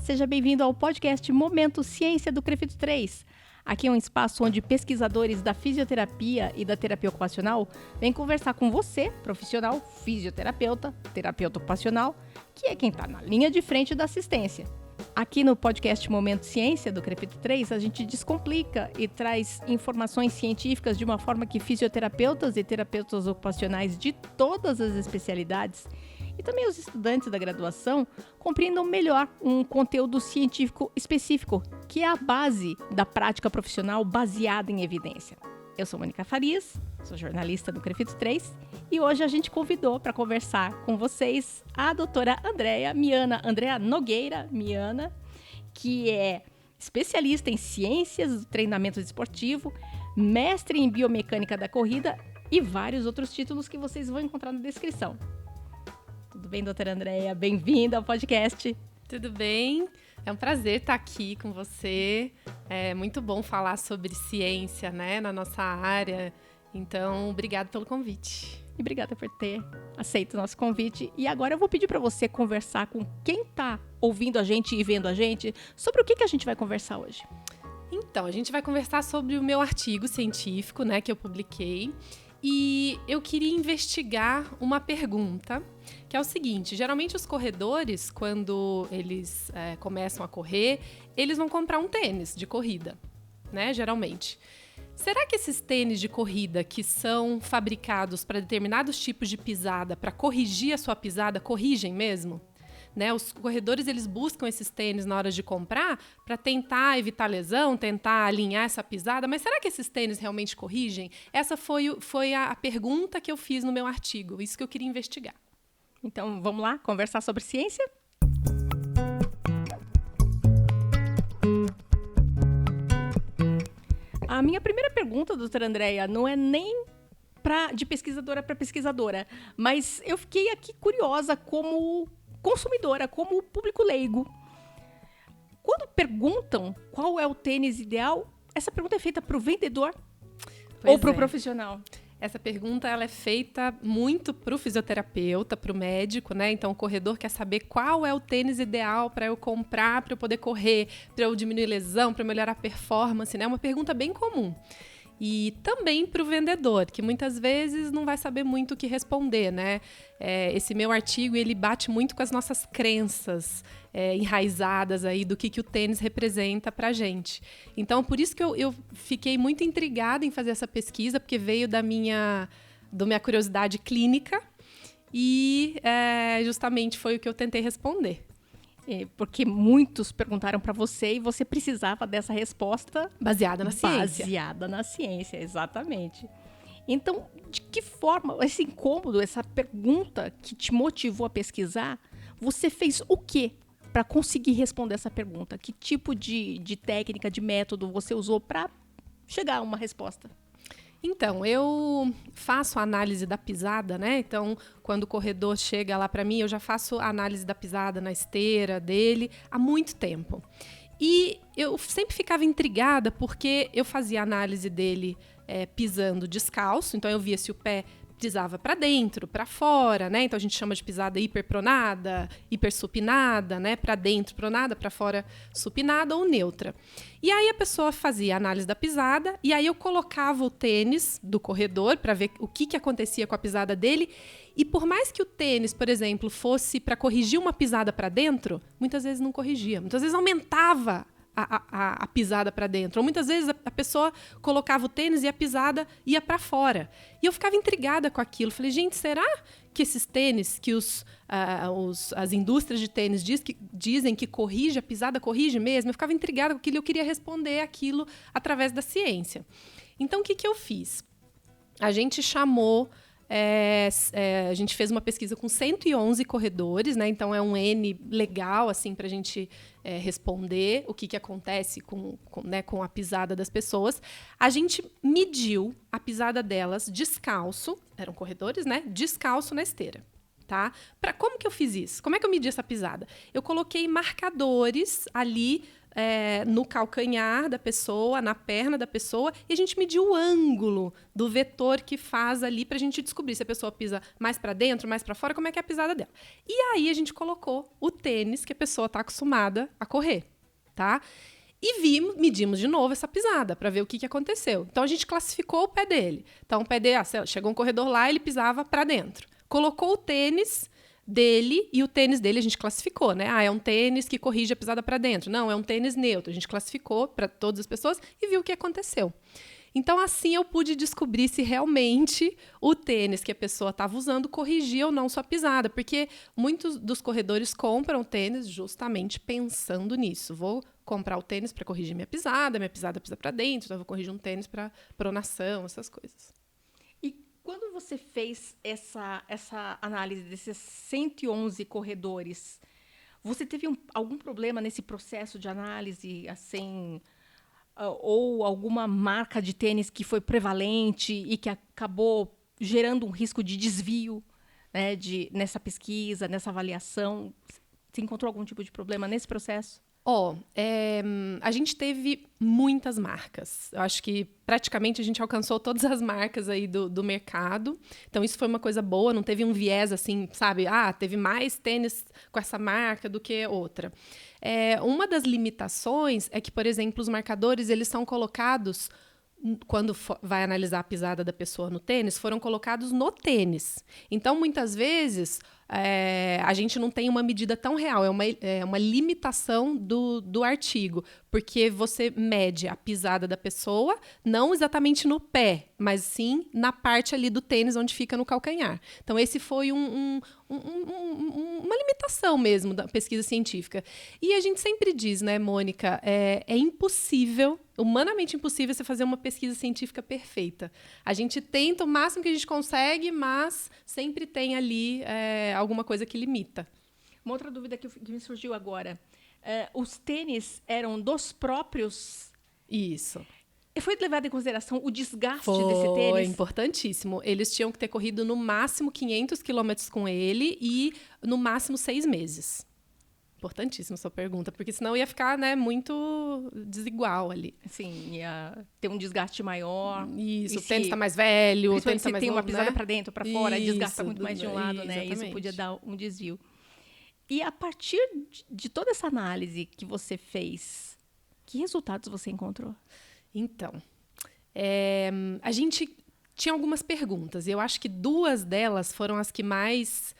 seja bem-vindo ao podcast Momento Ciência do CREFIT 3. Aqui é um espaço onde pesquisadores da fisioterapia e da terapia ocupacional vêm conversar com você, profissional, fisioterapeuta, terapeuta ocupacional, que é quem está na linha de frente da assistência. Aqui no podcast Momento Ciência do CREFIT 3, a gente descomplica e traz informações científicas de uma forma que fisioterapeutas e terapeutas ocupacionais de todas as especialidades e também os estudantes da graduação compreendam melhor um conteúdo científico específico, que é a base da prática profissional baseada em evidência. Eu sou Mônica Farias, sou jornalista do CREFIT 3 e hoje a gente convidou para conversar com vocês a doutora Andrea Nogueira Miana, que é especialista em ciências do treinamento esportivo, mestre em biomecânica da corrida e vários outros títulos que vocês vão encontrar na descrição. Tudo bem, doutora Andrea? Bem-vinda ao podcast. Tudo bem? É um prazer estar aqui com você. É muito bom falar sobre ciência, né, na nossa área. Então, obrigada pelo convite. E obrigada por ter aceito o nosso convite. E agora eu vou pedir para você conversar com quem está ouvindo a gente e vendo a gente sobre o que a gente vai conversar hoje. Então, a gente vai conversar sobre o meu artigo científico, né, que eu publiquei. E eu queria investigar uma pergunta, que é o seguinte: geralmente os corredores, quando eles começam a correr, eles vão comprar um tênis de corrida, né? Geralmente. Será que esses tênis de corrida que são fabricados para determinados tipos de pisada, para corrigir a sua pisada, corrigem mesmo? Né, os corredores eles buscam esses tênis na hora de comprar para tentar evitar lesão, tentar alinhar essa pisada, mas será que esses tênis realmente corrigem? Essa foi a pergunta que eu fiz no meu artigo, isso que eu queria investigar. Então vamos lá conversar sobre ciência? A minha primeira pergunta, doutora Andrea, não é nem de pesquisadora para pesquisadora, mas eu fiquei aqui curiosa como consumidora, como público leigo. Quando perguntam qual é o tênis ideal, essa pergunta é feita para o vendedor ou para o profissional? Essa pergunta ela é feita muito para o fisioterapeuta, para o médico, né? Então o corredor quer saber qual é o tênis ideal para eu comprar, para eu poder correr, para eu diminuir lesão, para melhorar a performance, né? É uma pergunta bem comum. E também para o vendedor, que muitas vezes não vai saber muito o que responder, né? Esse meu artigo, ele bate muito com as nossas crenças enraizadas aí do que o tênis representa para a gente. Então, por isso que eu fiquei muito intrigada em fazer essa pesquisa, porque veio da minha curiosidade clínica e justamente foi o que eu tentei responder. Porque muitos perguntaram para você e você precisava dessa resposta baseada na ciência. Baseada na ciência, exatamente. Então, de que forma, esse incômodo, essa pergunta que te motivou a pesquisar, você fez o quê para conseguir responder essa pergunta? Que tipo de técnica, de método você usou para chegar a uma resposta? Então, eu faço a análise da pisada, né? Então, quando o corredor chega lá para mim, eu já faço a análise da pisada na esteira dele há muito tempo. E eu sempre ficava intrigada porque eu fazia a análise dele pisando descalço, então eu via se o pé pisava para dentro, para fora, né? Então a gente chama de pisada hiperpronada, hipersupinada, né? Para dentro pronada, para fora supinada ou neutra. E aí a pessoa fazia a análise da pisada e aí eu colocava o tênis do corredor para ver o que acontecia com a pisada dele. E por mais que o tênis, por exemplo, fosse para corrigir uma pisada para dentro, muitas vezes não corrigia, muitas vezes aumentava a pisada para dentro. Ou muitas vezes a pessoa colocava o tênis e a pisada ia para fora. E eu ficava intrigada com aquilo. Falei, gente, será que esses tênis que as indústrias de tênis dizem que corrige a pisada, corrige mesmo? Eu ficava intrigada com aquilo e eu queria responder aquilo através da ciência. Então, o que eu fiz? A gente chamou... a gente fez uma pesquisa com 111 corredores, né? Então é um N legal assim, para a gente responder o que acontece com a pisada das pessoas. A gente mediu a pisada delas descalço, eram corredores, né? Descalço na esteira. Tá? Como que eu fiz isso? Como é que eu medi essa pisada? Eu coloquei marcadores ali no calcanhar da pessoa, na perna da pessoa, e a gente mediu o ângulo do vetor que faz ali para a gente descobrir se a pessoa pisa mais para dentro, mais para fora, como é que é a pisada dela. E aí a gente colocou o tênis que a pessoa está acostumada a correr, tá? E medimos de novo essa pisada para ver o que aconteceu. Então a gente classificou o pé dele. Então o pé dele, chegou um corredor lá, ele pisava para dentro. Colocou o tênis dele, e o tênis dele a gente classificou, né? É um tênis que corrige a pisada para dentro. Não, é um tênis neutro. A gente classificou para todas as pessoas e viu o que aconteceu. Então, assim, eu pude descobrir se realmente o tênis que a pessoa estava usando corrigia ou não sua pisada, porque muitos dos corredores compram tênis justamente pensando nisso. Vou comprar o tênis para corrigir minha pisada pisa para dentro, então eu vou corrigir um tênis para pronação, essas coisas. Quando você fez essa análise desses 111 corredores, você teve algum problema nesse processo de análise, assim, ou alguma marca de tênis que foi prevalente e que acabou gerando um risco de desvio, né, nessa pesquisa, nessa avaliação? Você encontrou algum tipo de problema nesse processo? A gente teve muitas marcas. Eu acho que praticamente a gente alcançou todas as marcas aí do mercado. Então, isso foi uma coisa boa, não teve um viés assim, sabe? Teve mais tênis com essa marca do que outra. Uma das limitações é que, por exemplo, os marcadores, eles são colocados, quando vai analisar a pisada da pessoa no tênis, foram colocados no tênis. Então, muitas vezes, a gente não tem uma medida tão real, é uma limitação do artigo, porque você mede a pisada da pessoa, não exatamente no pé, mas sim na parte ali do tênis, onde fica no calcanhar. Então, esse foi uma limitação mesmo da pesquisa científica. E a gente sempre diz, né, Mônica, é impossível, humanamente impossível, você fazer uma pesquisa científica perfeita. A gente tenta o máximo que a gente consegue, mas sempre tem ali alguma coisa que limita. Uma outra dúvida que me surgiu agora. Os tênis eram dos próprios... Isso. Foi levado em consideração o desgaste desse tênis? Foi importantíssimo. Eles tinham que ter corrido no máximo 500 quilômetros com ele e no máximo 6 meses. Importantíssima sua pergunta, porque senão ia ficar, né, muito desigual ali. Sim, ia ter um desgaste maior. Isso, o tênis está mais velho, o tênis está mais tem novo, uma pisada, né, para dentro, para fora, desgasta muito mais de um lado, né? Exatamente. Isso podia dar um desvio. E a partir de toda essa análise que você fez, que resultados você encontrou? Então, a gente tinha algumas perguntas, e eu acho que 2 delas foram as que mais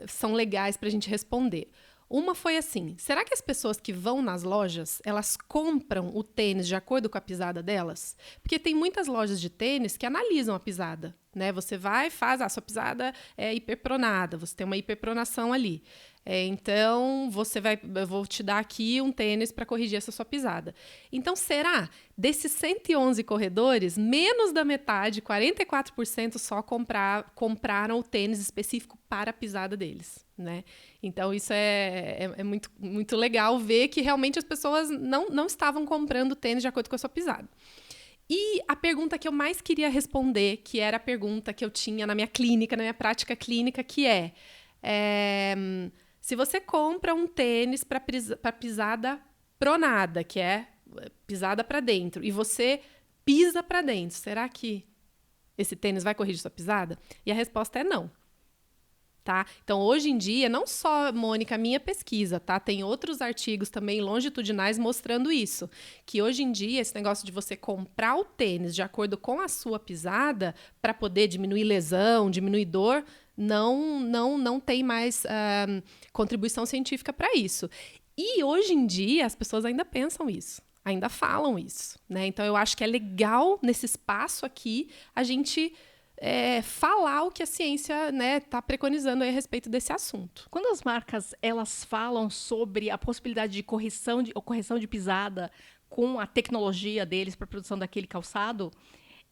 são legais para a gente responder. Uma foi assim, será que as pessoas que vão nas lojas, elas compram o tênis de acordo com a pisada delas? Porque tem muitas lojas de tênis que analisam a pisada, né? Você vai e faz, sua pisada é hiperpronada, você tem uma hiperpronação ali. Então, eu vou te dar aqui um tênis para corrigir essa sua pisada. Então, será? Desses 111 corredores, menos da metade, 44% só compraram o tênis específico para a pisada deles, né? Então, isso é muito, muito legal ver que realmente as pessoas não estavam comprando tênis de acordo com a sua pisada. E a pergunta que eu mais queria responder, que era a pergunta que eu tinha na minha clínica, na minha prática clínica, que se você compra um tênis para pisada pronada, que é pisada para dentro, e você pisa para dentro, será que esse tênis vai corrigir sua pisada? E a resposta é não. Tá? Então, hoje em dia, não só, Mônica, a minha pesquisa, tá? Tem outros artigos também longitudinais mostrando isso. Que hoje em dia, esse negócio de você comprar o tênis de acordo com a sua pisada para poder diminuir lesão, diminuir dor, não tem mais contribuição científica para isso. E hoje em dia, as pessoas ainda pensam isso. Ainda falam isso, né? Então, eu acho que é legal, nesse espaço aqui, a gente... falar o que a ciência, né, tá preconizando aí a respeito desse assunto. Quando as marcas elas falam sobre a possibilidade de correção de pisada com a tecnologia deles para a produção daquele calçado,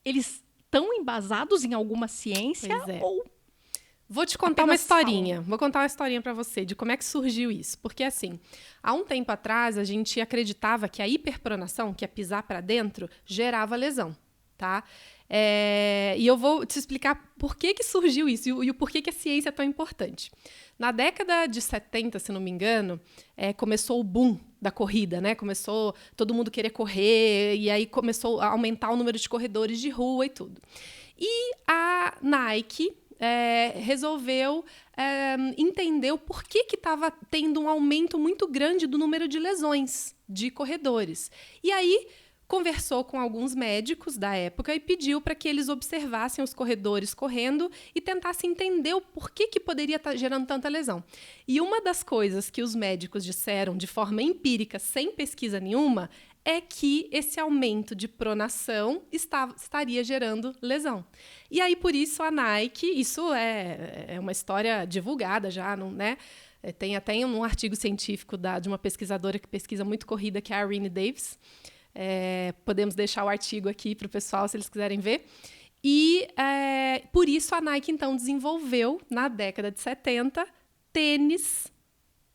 eles estão embasados em alguma ciência? Pois é. Ou vou te contar uma historinha. Vou contar uma historinha para você de como é que surgiu isso. Porque, assim, há um tempo atrás, a gente acreditava que a hiperpronação, que é pisar para dentro, gerava lesão, tá? E eu vou te explicar por que surgiu isso e o porquê que a ciência é tão importante. Na década de 70, se não me engano, começou o boom da corrida, né? Começou todo mundo querer correr, e aí começou a aumentar o número de corredores de rua e tudo. E a Nike resolveu entender o porquê que estava tendo um aumento muito grande do número de lesões de corredores. E aí conversou com alguns médicos da época e pediu para que eles observassem os corredores correndo e tentassem entender o porquê que poderia estar gerando tanta lesão. E uma das coisas que os médicos disseram de forma empírica, sem pesquisa nenhuma, é que esse aumento de pronação estaria gerando lesão. E aí, por isso, a Nike, isso é uma história divulgada já, não, né? Tem até um artigo científico de uma pesquisadora que pesquisa muito corrida, que é a Irene Davis. Podemos deixar o artigo aqui para o pessoal, se eles quiserem ver. E, por isso, a Nike, então, desenvolveu, na década de 70, tênis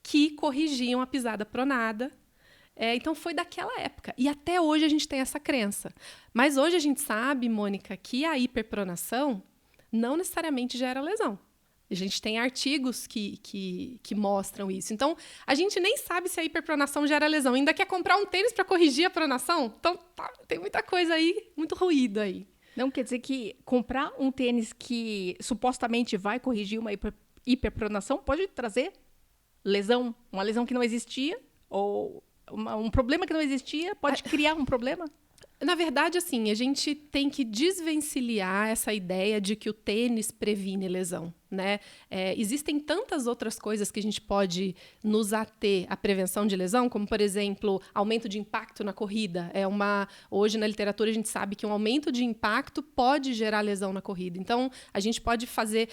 que corrigiam a pisada pronada. Então, foi daquela época. E até hoje a gente tem essa crença. Mas hoje a gente sabe, Mônica, que a hiperpronação não necessariamente gera lesão. A gente tem artigos que mostram isso. Então, a gente nem sabe se a hiperpronação gera lesão. Ainda quer comprar um tênis para corrigir a pronação? Então, tem muita coisa aí, muito ruído aí. Não quer dizer que comprar um tênis que supostamente vai corrigir uma hiperpronação pode trazer lesão? Uma lesão que não existia? Ou um problema que não existia pode criar um problema? Na verdade, assim, a gente tem que desvencilhar essa ideia de que o tênis previne lesão, né? Existem tantas outras coisas que a gente pode nos ater à prevenção de lesão, como, por exemplo, aumento de impacto na corrida. Hoje, na literatura, a gente sabe que um aumento de impacto pode gerar lesão na corrida. Então, a gente pode fazer,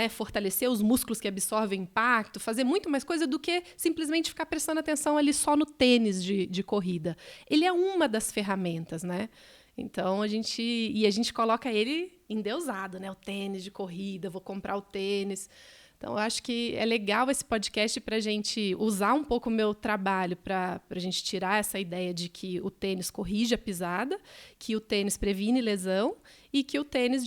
fortalecer os músculos que absorvem impacto, fazer muito mais coisa do que simplesmente ficar prestando atenção ali só no tênis de corrida. Ele é uma das ferramentas, né? Então, a gente coloca ele endeusado, né? O tênis de corrida, vou comprar o tênis. Então, eu acho que é legal esse podcast para a gente usar um pouco o meu trabalho para a gente tirar essa ideia de que o tênis corrige a pisada, que o tênis previne lesão e que o tênis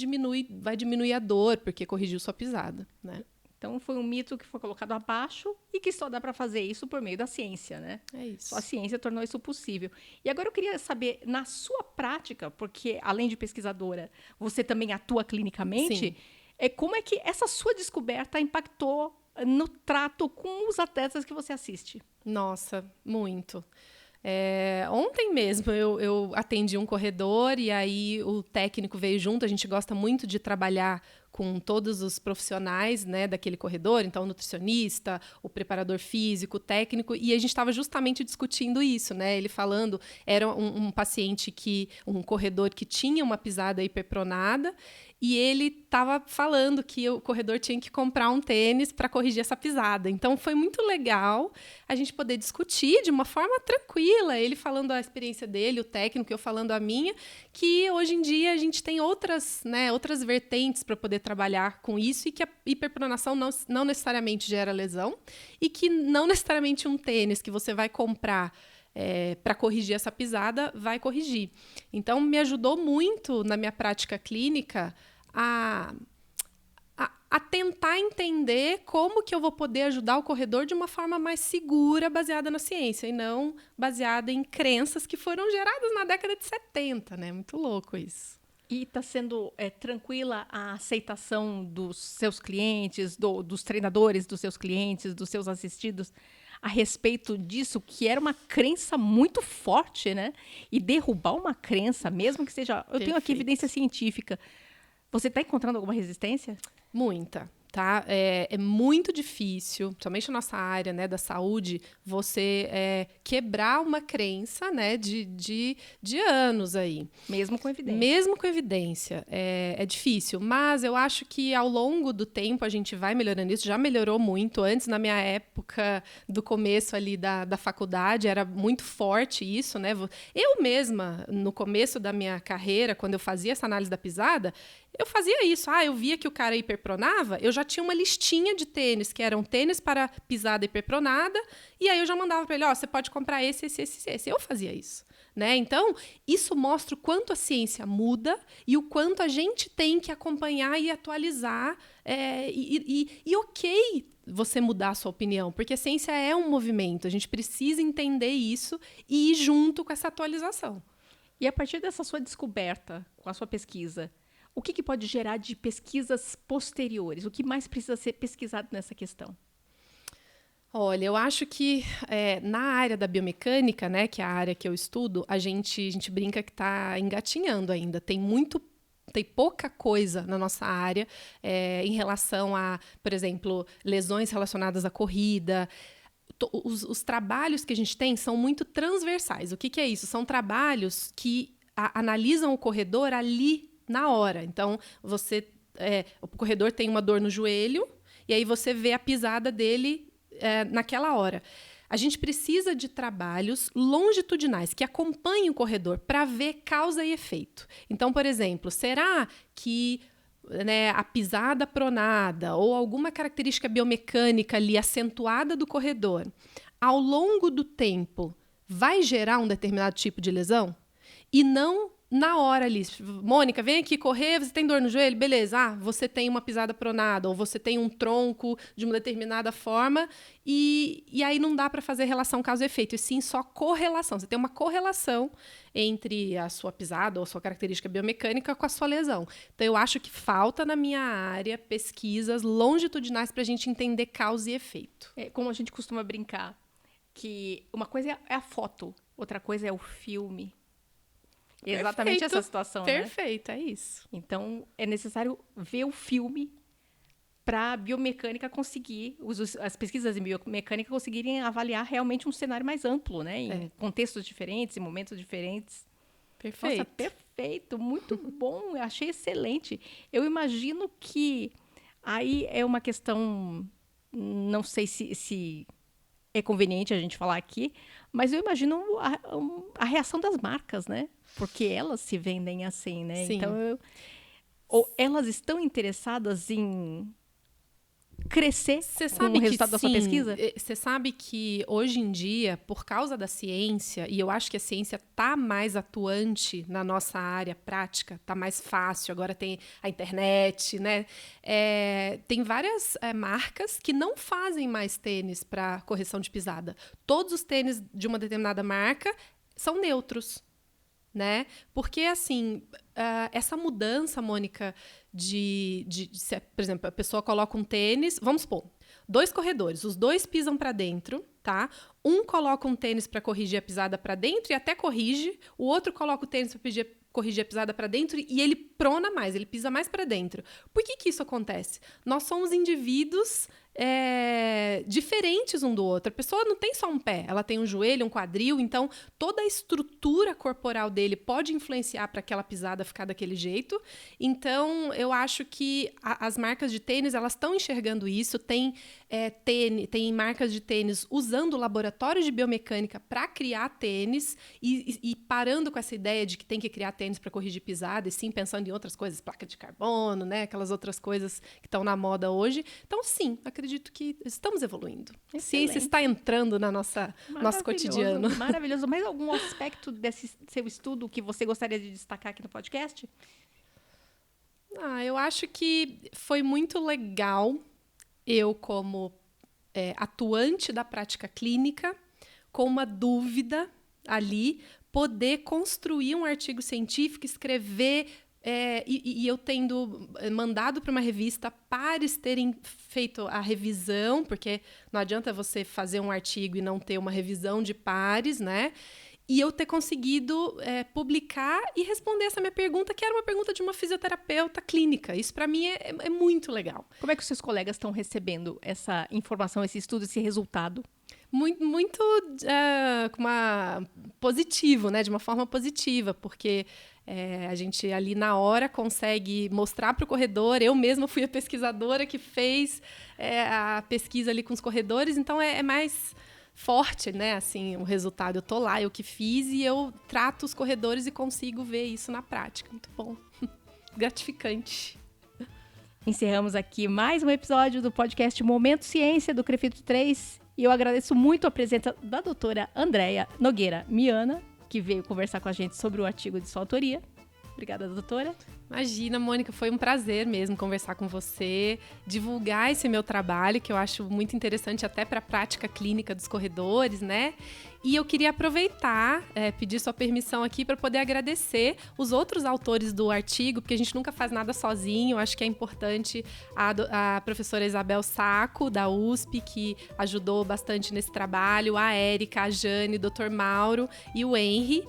vai diminuir a dor porque corrigiu sua pisada, né? Então, foi um mito que foi colocado abaixo e que só dá para fazer isso por meio da ciência, né? É isso. Só a ciência tornou isso possível. E agora eu queria saber, na sua prática, porque além de pesquisadora, você também atua clinicamente, Sim. Como é que essa sua descoberta impactou no trato com os atletas que você assiste? Nossa, muito. Ontem mesmo eu atendi um corredor e aí o técnico veio junto. A gente gosta muito de trabalhar com todos os profissionais, né, daquele corredor, então o nutricionista, o preparador físico, o técnico, e a gente estava justamente discutindo isso, né? Ele falando, era um paciente um corredor que tinha uma pisada hiperpronada, e ele estava falando que o corredor tinha que comprar um tênis para corrigir essa pisada. Então, foi muito legal a gente poder discutir de uma forma tranquila, ele falando a experiência dele, o técnico, eu falando a minha, que hoje em dia a gente tem outras vertentes para poder trabalhar com isso e que a hiperpronação não necessariamente gera lesão e que não necessariamente um tênis que você vai comprar para corrigir essa pisada vai corrigir. Então, me ajudou muito na minha prática clínica a tentar entender como que eu vou poder ajudar o corredor de uma forma mais segura, baseada na ciência, e não baseada em crenças que foram geradas na década de 70, né? Muito louco isso. E está sendo tranquila a aceitação dos seus clientes, dos treinadores dos seus clientes, dos seus assistidos, a respeito disso, que era uma crença muito forte, né? E derrubar uma crença, mesmo que seja... Eu tenho aqui evidência científica. Você está encontrando alguma resistência? Muita, tá? É muito difícil, principalmente na nossa área, né, da saúde, você quebrar uma crença, né, de anos aí. Mesmo com evidência. Mesmo com evidência. É difícil, mas eu acho que ao longo do tempo a gente vai melhorando isso. Já melhorou muito. Antes, na minha época do começo ali da faculdade, era muito forte isso, né? Eu mesma, no começo da minha carreira, quando eu fazia essa análise da pisada, eu fazia isso. Eu via que o cara hiperpronava, eu já tinha uma listinha de tênis, que eram tênis para pisada hiperpronada, e aí eu já mandava para ele, você pode comprar esse. Eu fazia isso. né? Então, isso mostra o quanto a ciência muda e o quanto a gente tem que acompanhar e atualizar. Ok você mudar a sua opinião, porque a ciência é um movimento. A gente precisa entender isso e ir junto com essa atualização. E a partir dessa sua descoberta, com a sua pesquisa, o que pode gerar de pesquisas posteriores? O que mais precisa ser pesquisado nessa questão? Olha, eu acho que na área da biomecânica, né, que é a área que eu estudo, a gente brinca que está engatinhando ainda. Tem pouca coisa na nossa área em relação a, por exemplo, lesões relacionadas à corrida. Os trabalhos que a gente tem são muito transversais. O que é isso? São trabalhos que analisam o corredor ali na hora. Então, o corredor tem uma dor no joelho e aí você vê a pisada dele naquela hora. A gente precisa de trabalhos longitudinais que acompanhem o corredor para ver causa e efeito. Então, por exemplo, será que a pisada pronada ou alguma característica biomecânica ali acentuada do corredor, ao longo do tempo, vai gerar um determinado tipo de lesão? E não na hora ali. Mônica, vem aqui correr, você tem dor no joelho? Beleza, você tem uma pisada pronada, ou você tem um tronco de uma determinada forma, e aí não dá para fazer relação causa e efeito, e sim só correlação. Você tem uma correlação entre a sua pisada ou a sua característica biomecânica com a sua lesão. Então, eu acho que falta na minha área pesquisas longitudinais para a gente entender causa e efeito. Como a gente costuma brincar, que uma coisa é a foto, outra coisa é o filme. Exatamente essa situação, Perfeito, né? É isso. Então, é necessário ver o filme para a biomecânica conseguir, as pesquisas em biomecânica conseguirem avaliar realmente um cenário mais amplo, né? Em contextos diferentes, em momentos diferentes. Perfeito. Nossa, perfeito, muito bom, eu achei excelente. Eu imagino que aí é uma questão, não sei se é conveniente a gente falar aqui, mas eu imagino a reação das marcas, né? Porque elas se vendem assim, né? Sim. Então, ou elas estão interessadas em crescer com o resultado da sua pesquisa? Você sabe que hoje em dia, por causa da ciência, e eu acho que a ciência está mais atuante na nossa área prática, está mais fácil, agora tem a internet, né? Tem várias marcas que não fazem mais tênis para correção de pisada. Todos os tênis de uma determinada marca são neutros, né? Porque, assim, essa mudança, Mônica, por exemplo, a pessoa coloca um tênis, vamos supor, 2 corredores, os 2 pisam para dentro, tá? Um coloca um tênis para corrigir a pisada para dentro e até corrige, o outro coloca o tênis para corrigir a pisada para dentro e ele prona mais, ele pisa mais para dentro. Por que isso acontece? Nós somos indivíduos diferentes um do outro. A pessoa não tem só um pé, ela tem um joelho, um quadril, então toda a estrutura corporal dele pode influenciar para aquela pisada ficar daquele jeito. Então, eu acho que as marcas de tênis, elas estão enxergando isso. Tem marcas de tênis usando laboratórios de biomecânica para criar tênis e parando com essa ideia de que tem que criar tênis para corrigir pisada, e sim pensando em outras coisas, placa de carbono, né? Aquelas outras coisas que estão na moda hoje. Então, sim, acredito que estamos evoluindo. A ciência está entrando na nosso cotidiano. Maravilhoso. Mais algum aspecto desse seu estudo que você gostaria de destacar aqui no podcast? Eu acho que foi muito legal eu, como atuante da prática clínica, com uma dúvida ali, poder construir um artigo científico, escrever, e eu tendo mandado para uma revista, pares terem feito a revisão, porque não adianta você fazer um artigo e não ter uma revisão de pares, né? E eu ter conseguido publicar e responder essa minha pergunta, que era uma pergunta de uma fisioterapeuta clínica. Isso, para mim, é muito legal. Como é que os seus colegas estão recebendo essa informação, esse estudo, esse resultado? Muito positivo, né? De uma forma positiva, porque a gente ali na hora consegue mostrar para o corredor. Eu mesma fui a pesquisadora que fez a pesquisa ali com os corredores, então é mais forte, né? Assim, o resultado. Eu tô lá, eu que fiz, e eu trato os corredores e consigo ver isso na prática. Muito bom. Gratificante. Encerramos aqui mais um episódio do podcast Momento Ciência do CREFITO 3. E eu agradeço muito a presença da doutora Andréia Nogueira Miana, que veio conversar com a gente sobre o artigo de sua autoria. Obrigada, doutora. Imagina, Mônica, foi um prazer mesmo conversar com você, divulgar esse meu trabalho, que eu acho muito interessante até para a prática clínica dos corredores, né? E eu queria aproveitar, pedir sua permissão aqui para poder agradecer os outros autores do artigo, porque a gente nunca faz nada sozinho. Eu acho que é importante a professora Isabel Sacco, da USP, que ajudou bastante nesse trabalho, a Érica, a Jane, o Dr. Mauro e o Henry.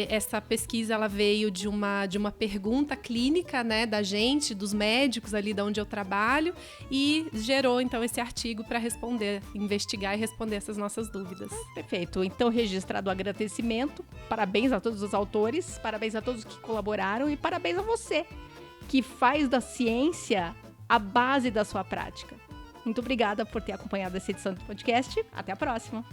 Essa pesquisa ela veio de uma pergunta clínica, né, da gente, dos médicos ali de onde eu trabalho, e gerou então esse artigo para investigar e responder essas nossas dúvidas. Perfeito. Então, registrado o agradecimento. Parabéns a todos os autores, parabéns a todos que colaboraram e parabéns a você, que faz da ciência a base da sua prática. Muito obrigada por ter acompanhado essa edição do podcast. Até a próxima!